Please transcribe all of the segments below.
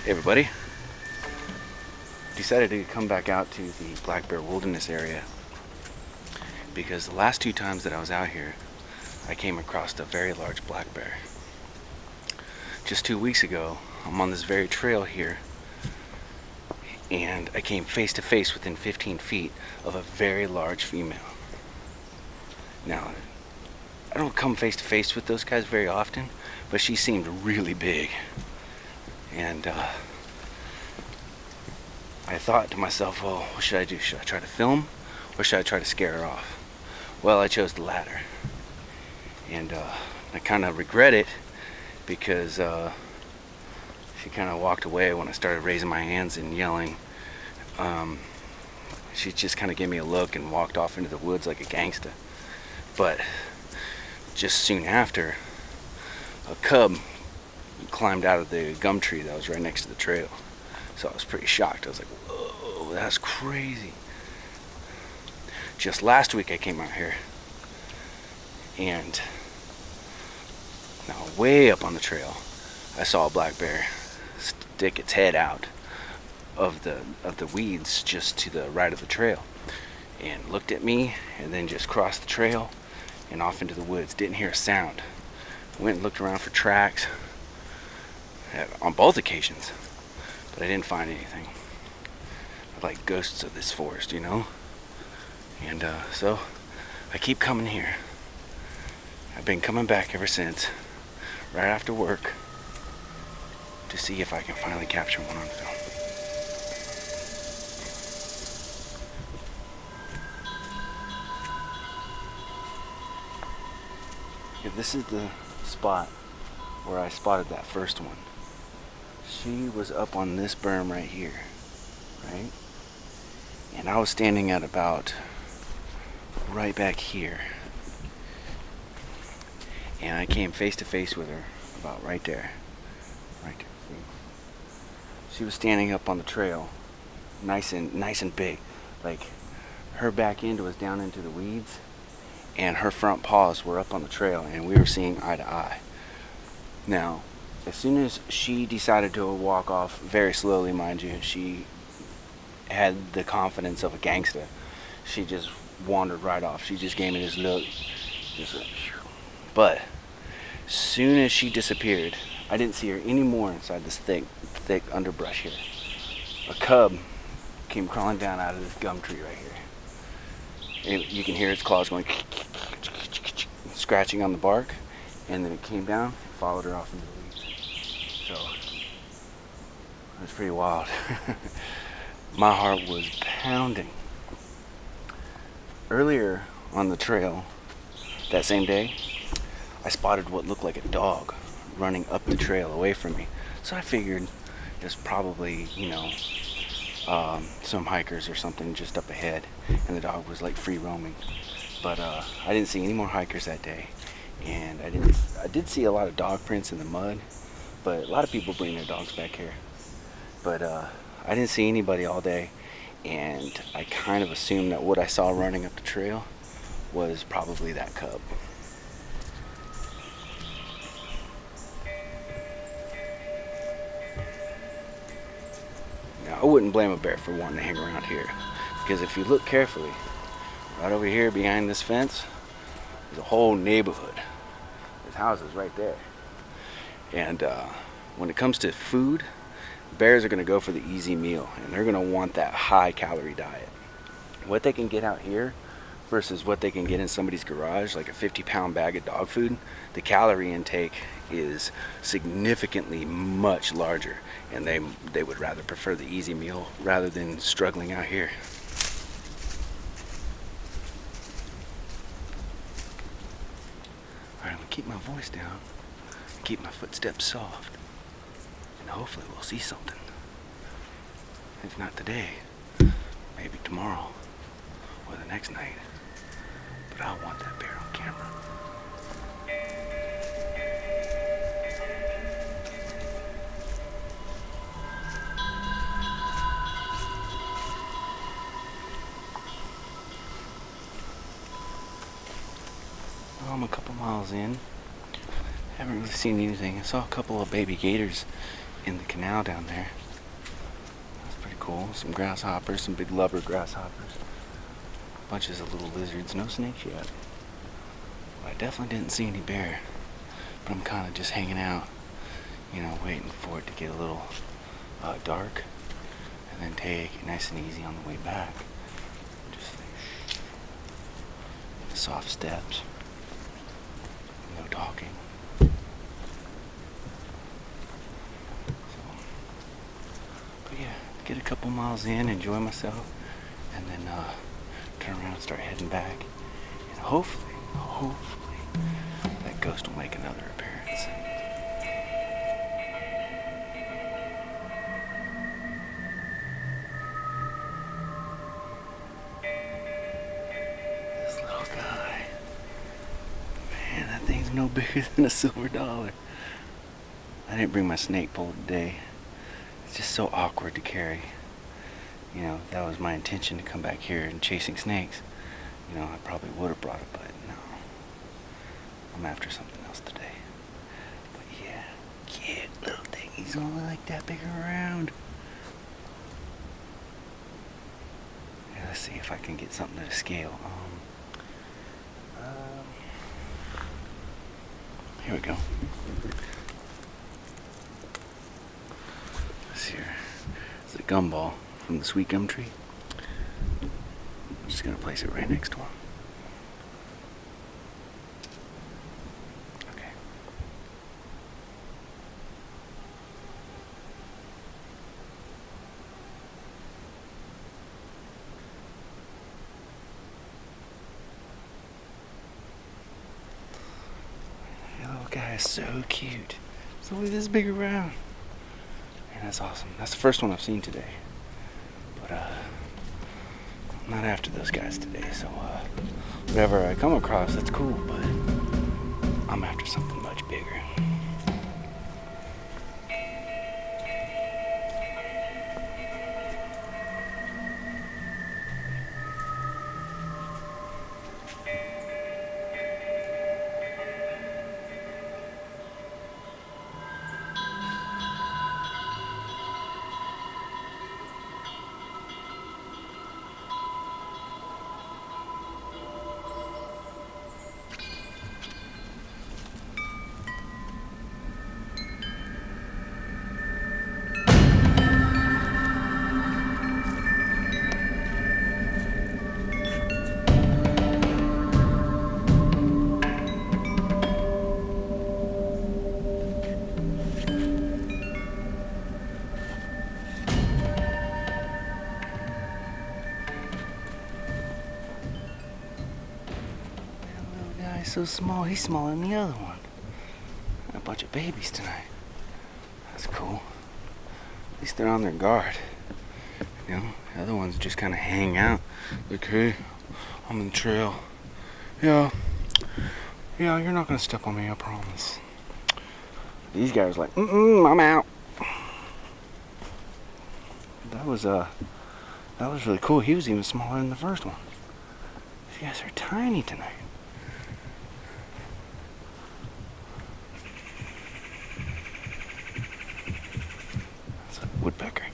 Hey everybody, decided to come back out to the Black Bear Wilderness area because the last two times that I was out here I came across a very large black bear. Just 2 weeks ago I'm on this very trail here and I came face to face within 15 feet of a very large female. Now I don't come face to face with those guys very often, but she seemed really big. And I thought to myself, well, what should I do? Should I try to film or should I try to scare her off? Well, I chose the latter. And I kind of regret it because she kind of walked away when I started raising my hands and yelling. She just kind of gave me a look and walked off into the woods like a gangsta. But just soon after, a cub climbed out of the gum tree that was right next to the trail. So I was pretty shocked. I was like, whoa, that's crazy. Just last week I came out here and now way up on the trail I saw a black bear stick its head out of the weeds just to the right of the trail and looked at me and then just crossed the trail and off into the woods. Didn't hear a sound. Went and looked around for tracks on both occasions, but I didn't find anything. Like ghosts of this forest, you know? And so I keep coming here. I've been coming back ever since, right after work, to see if I can finally capture one on film. Yeah, this is the spot where I spotted that first one. She was up on this berm right here, right? And I was standing at about right back here. And I came face to face with her about right there. Right there. See? She was standing up on the trail, nice and big. Like her back end was down into the weeds and her front paws were up on the trail and we were seeing eye to eye. Now, as soon as she decided to walk off, very slowly mind you, she had the confidence of a gangster. She just wandered right off. She just gave me this look. But as soon as she disappeared, I didn't see her anymore inside this thick underbrush here. A cub came crawling down out of this gum tree right here. And you can hear its claws going scratching on the bark, and then it came down and followed her off into the weeds. So it was pretty wild. My heart was pounding. Earlier on the trail that same day, I spotted what looked like a dog running up the trail away from me. So I figured there's probably, some hikers or something just up ahead, and the dog was like free roaming. But I didn't see any more hikers that day, and I did see a lot of dog prints in the mud, but a lot of people bring their dogs back here. But I didn't see anybody all day, and I kind of assumed that what I saw running up the trail was probably that cub. Now, I wouldn't blame a bear for wanting to hang around here, because if you look carefully, right over here behind this fence, there's a whole neighborhood. There's houses right there. And when it comes to food, bears are going to go for the easy meal, and they're going to want that high calorie diet. What they can get out here versus what they can get in somebody's garage, like a 50-pound bag of dog food, the calorie intake is significantly much larger, and they would rather prefer the easy meal rather than struggling out here. Alright, I'm going to keep my voice down, keep my footsteps soft, and hopefully we'll see something. If not today, maybe tomorrow or the next night. But I want that bear on camera. Well, I'm a couple miles in. Haven't really seen anything. I saw a couple of baby gators in the canal down there. That's pretty cool. Some grasshoppers, some big lubber grasshoppers. Bunches of little lizards. No snakes yet. But I definitely didn't see any bear. But I'm kind of just hanging out, waiting for it to get a little dark, and then take it nice and easy on the way back. Just soft steps, no talking. But yeah, get a couple miles in, enjoy myself, and then turn around and start heading back. And hopefully, that ghost will make another appearance. This little guy, man, that thing's no bigger than a silver dollar. I didn't bring my snake pole today. It's just so awkward to carry. That was my intention to come back here and chasing snakes. I probably would have brought it, but no. I'm after something else today. But yeah, cute little thing. He's only like that big around. Yeah, let's see if I can get something to scale. Here we go. This here is a gumball from the sweet gum tree. I'm just gonna place it right next to him. Okay. That little guy is so cute. It's only this big around. And that's awesome. That's the first one I've seen today. But I'm not after those guys today, so whatever I come across, that's cool, but I'm after something much bigger. He's so small, he's smaller than the other one. A bunch of babies tonight. That's cool. At least they're on their guard. The other ones just kind of hang out. Like, hey, I'm in the trail. Yeah, you're not gonna step on me, I promise. These guys are like, I'm out. That was really cool. He was even smaller than the first one. These guys are tiny tonight. Woodpecker.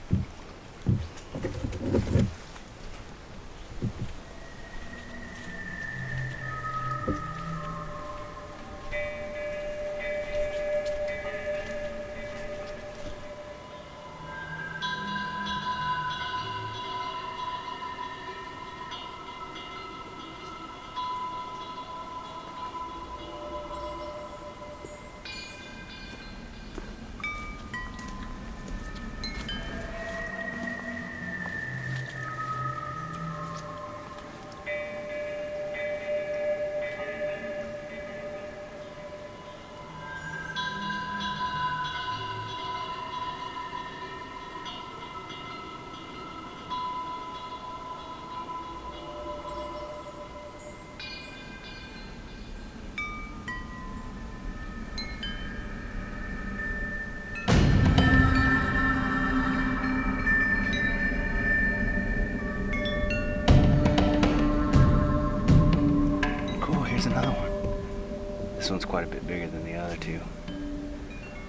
Here's another one. This one's quite a bit bigger than the other two.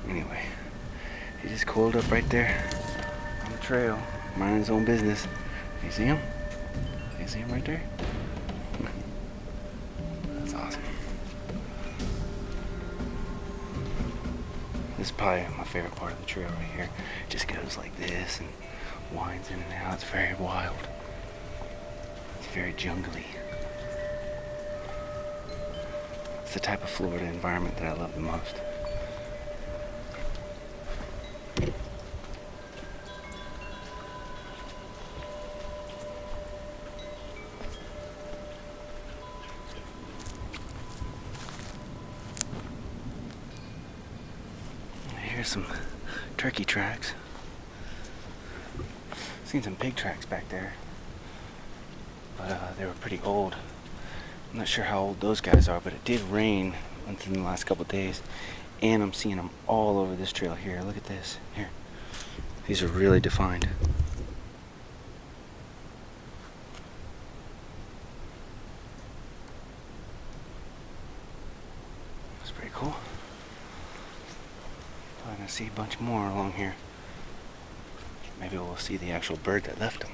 Anyway, He just coiled up right there on the trail, minding his own business. You see him? You see him right there? That's awesome. This is probably my favorite part of the trail right here. It just goes like this and winds in and out. It's very wild. It's very jungly. It's the type of Florida environment that I love the most. Here's some turkey tracks. Seen some pig tracks back there, but they were pretty old. I'm not sure how old those guys are, but it did rain within the last couple days, and I'm seeing them all over this trail here. Look at this here. These are really defined. That's pretty cool. I'm gonna see a bunch more along here. Maybe we'll see the actual bird that left them.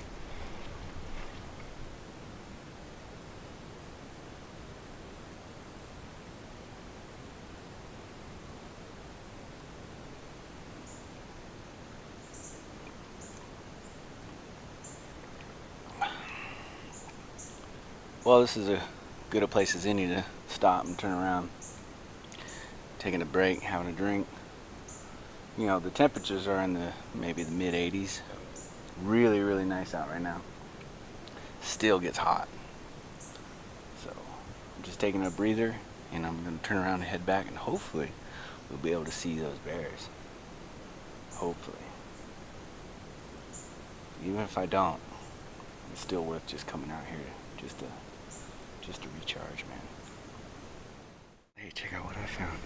Well, this is as good a place as any to stop and turn around. Taking a break, having a drink. You know, the temperatures are in the maybe the mid 80s. Really, really nice out right now. Still gets hot. So I'm just taking a breather, and I'm going to turn around and head back, and hopefully we'll be able to see those bears. Hopefully. Even if I don't, it's still worth just coming out here just to recharge, man. Hey, check out what I found.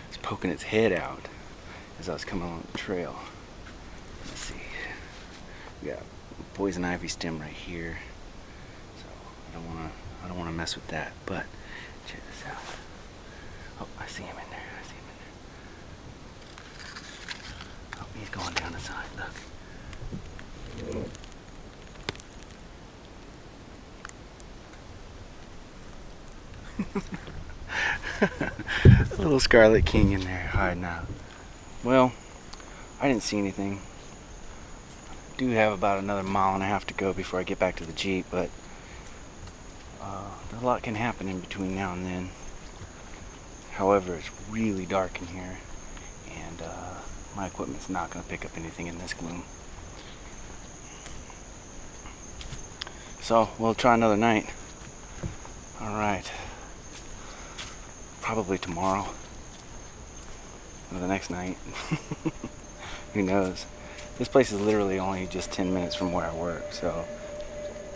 It's poking its head out as I was coming along the trail. Let's see. We got a poison ivy stem right here. So I don't wanna mess with that, but check this out. Oh, I see him in there. Oh, he's going down the side, look. A little scarlet king in there hiding out. Well, I didn't see anything. Do have about another mile and a half to go before I get back to the Jeep, but a lot can happen in between now and then. However, it's really dark in here, and my equipment's not going to pick up anything in this gloom. So we'll try another night. All right. Probably tomorrow or the next night. Who knows? This place is literally only just 10 minutes from where I work, so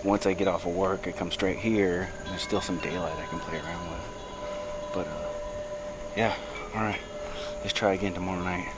once I get off of work I come straight here, and there's still some daylight I can play around with. But yeah, alright, let's try again tomorrow night.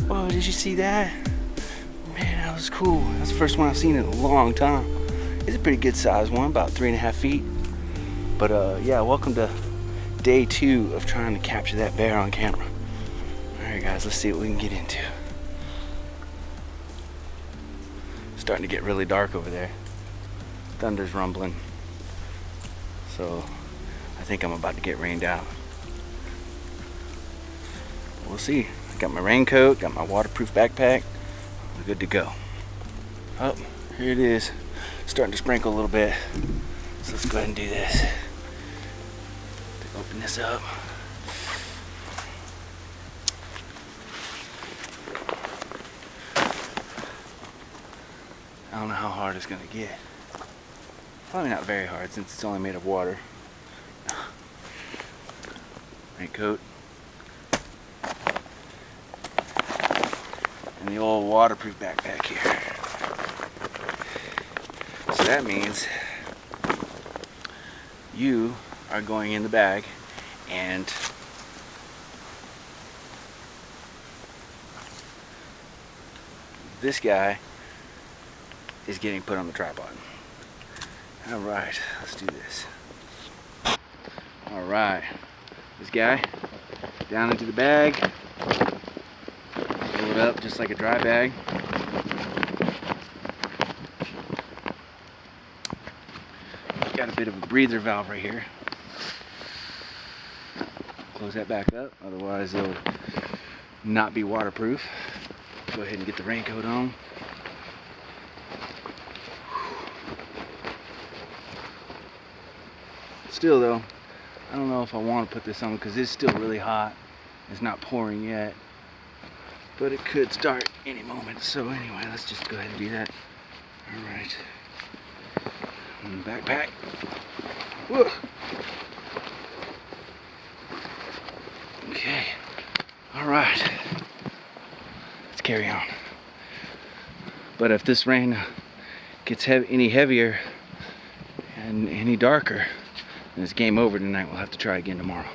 Whoa, did you see that? Man, that was cool. That's the first one I've seen in a long time. It's a pretty good sized one, about 3.5 feet. But yeah, welcome to day 2 of trying to capture that bear on camera. Alright guys, let's see what we can get into. It's starting to get really dark over there. Thunder's rumbling. So I think I'm about to get rained out. We'll see. Got my raincoat, got my waterproof backpack. We're good to go. Oh, here it is. Starting to sprinkle a little bit. So let's go ahead and do this. Open this up. I don't know how hard it's gonna get. Probably not very hard since it's only made of water. Raincoat. And the old waterproof backpack here. So that means you are going in the bag and this guy is getting put on the tripod. Alright, let's do this. Alright, this guy down into the bag, roll it up just like a dry bag. Got a bit of a breather valve right here. Close that back up, otherwise it'll not be waterproof. Go ahead and get the raincoat on. Still though, I don't know if I want to put this on because it's still really hot. It's not pouring yet, but it could start any moment. So anyway, let's just go ahead and do that. All right. And backpack. Whoa. Okay. All right. Let's carry on. But if this rain gets any heavier and any darker, then it's game over tonight. We'll have to try again tomorrow.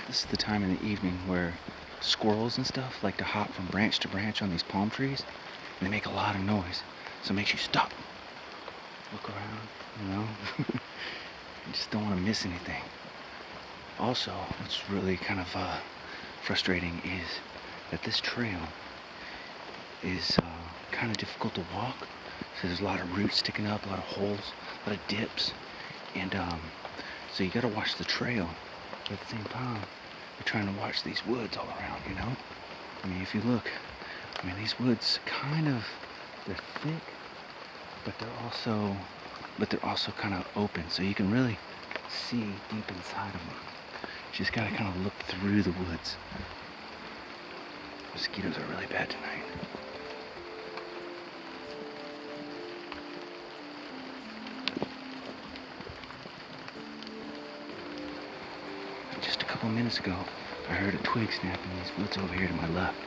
This is the time in the evening where squirrels and stuff like to hop from branch to branch on these palm trees, and they make a lot of noise. So it makes you stop, look around, you know. You just don't want to miss anything. Also, what's really kind of frustrating is that this trail is kind of difficult to walk. So there's a lot of roots sticking up, a lot of holes, a lot of dips, and so you got to watch the trail. But at the same time, you're trying to watch these woods all around, you know? I mean, if you look, I mean, these woods they're thick, but they're also kind of open, so you can really see deep inside of them. You just gotta kind of look through the woods. Mosquitoes are really bad tonight. Just a couple minutes ago, I heard a twig snap in these woods over here to my left.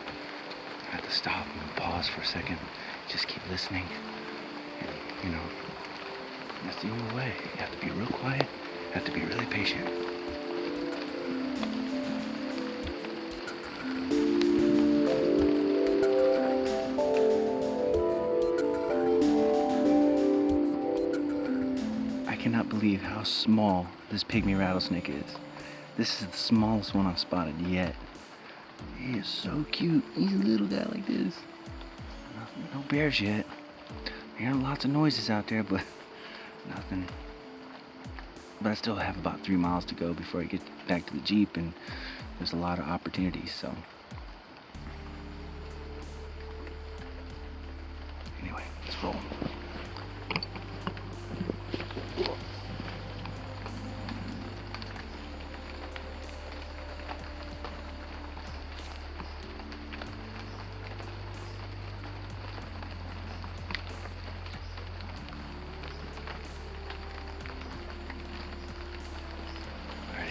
I had to stop and pause for a second, just keep listening. And, you know, that's the only way. You have to be real quiet, you have to be really patient. I cannot believe how small this pygmy rattlesnake is. This is the smallest one I've spotted yet. He is so cute. He's a little guy like this. No bears yet. I'm hearing lots of noises out there, but nothing. But I still have about 3 miles to go before I get back to the Jeep, and there's a lot of opportunities, so. Anyway, let's roll.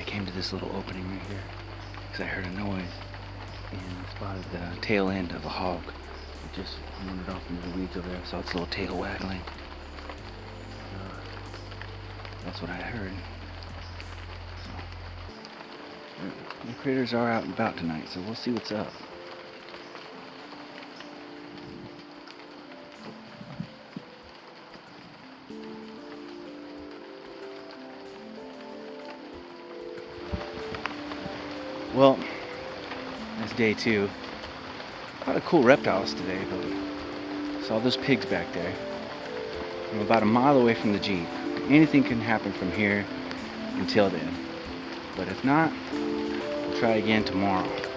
Came to this little opening right here because I heard a noise and spotted the tail end of a hog. It just wandered off into the weeds over there. I saw its little tail waggling. That's what I heard. So, the critters are out and about tonight, so we'll see what's up. Well, that's day 2. A lot of cool reptiles today, but saw those pigs back there. I'm about a mile away from the Jeep. Anything can happen from here until then. But if not, we'll try again tomorrow.